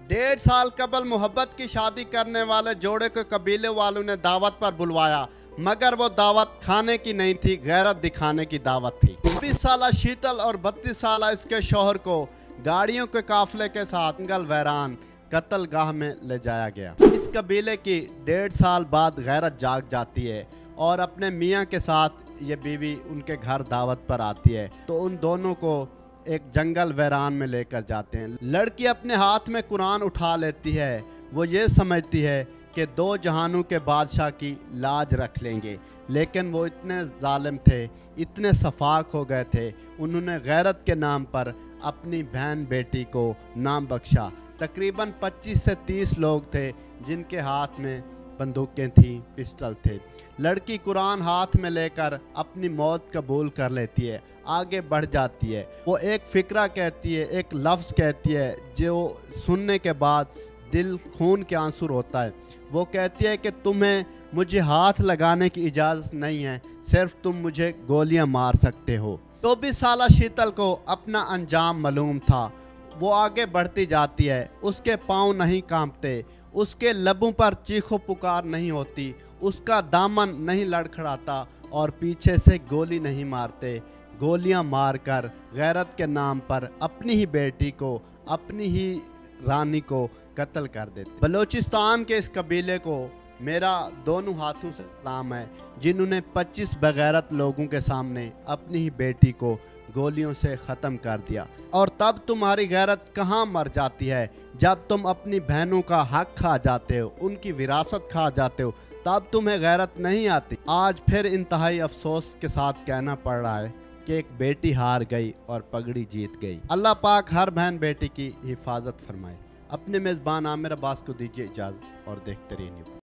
1.5 साल कबल मोहब्बत की शादी करने वाले जोड़े को कबीले वालों ने दावत पर बुलवाया, मगर वो दावत खाने की नहीं थी, गैरत दिखाने की दावत थी। 20 साल शीतल और 32 साल इसके शौहर को गाड़ियों के काफले के साथ जंगल वैरान कत्ल गाह में ले जाया गया। इस कबीले की 1.5 साल बाद गैरत जाग जाती है और अपने मियाँ के साथ ये बीवी उनके घर दावत पर आती है, तो उन दोनों को एक जंगल वैरान में लेकर जाते हैं। लड़की अपने हाथ में कुरान उठा लेती है। वो ये समझती है कि 2 जहानों के बादशाह की लाज रख लेंगे, लेकिन वो इतने जालिम थे, इतने सफाक हो गए थे, उन्होंने गैरत के नाम पर अपनी बहन बेटी को नाम बख्शा। तकरीबन 25 से 30 लोग थे जिनके हाथ में बंदूकें थीं, पिस्टल थे। लड़की कुरान हाथ में लेकर अपनी मौत कबूल कर लेती है, आगे बढ़ जाती है। वो एक फ़िक्रा कहती है, एक लफ्ज़ कहती है जो सुनने के बाद दिल खून के आंसू होता है। वो कहती है कि तुम्हें मुझे हाथ लगाने की इजाज़त नहीं है, सिर्फ तुम मुझे गोलियां मार सकते हो। 24 साल शीतल को अपना अंजाम मालूम था। वो आगे बढ़ती जाती है, उसके पाँव नहीं कांपते, उसके लबों पर चीखो पुकार नहीं होती, उसका दामन नहीं लड़खड़ाता और पीछे से गोली नहीं मारते। गोलियां मारकर गैरत के नाम पर अपनी ही बेटी को, अपनी ही रानी को कत्ल कर देते। बलूचिस्तान के इस कबीले को मेरा दोनों हाथों से सलाम है, जिन्होंने 25 बगैरत लोगों के सामने अपनी ही बेटी को गोलियों से ख़त्म कर दिया। और तब तुम्हारी गैरत कहाँ मर जाती है, जब तुम अपनी बहनों का हक खा जाते हो, उनकी विरासत खा जाते हो, तब तुम्हें गैरत नहीं आती। आज फिर इंतहाई अफसोस के साथ कहना पड़ रहा है कि एक बेटी हार गई और पगड़ी जीत गई। अल्लाह पाक हर बहन बेटी की हिफाजत फरमाए। अपने मेज़बान आमिर अब्बास को दीजिए इजाज़त और देखते रहिए।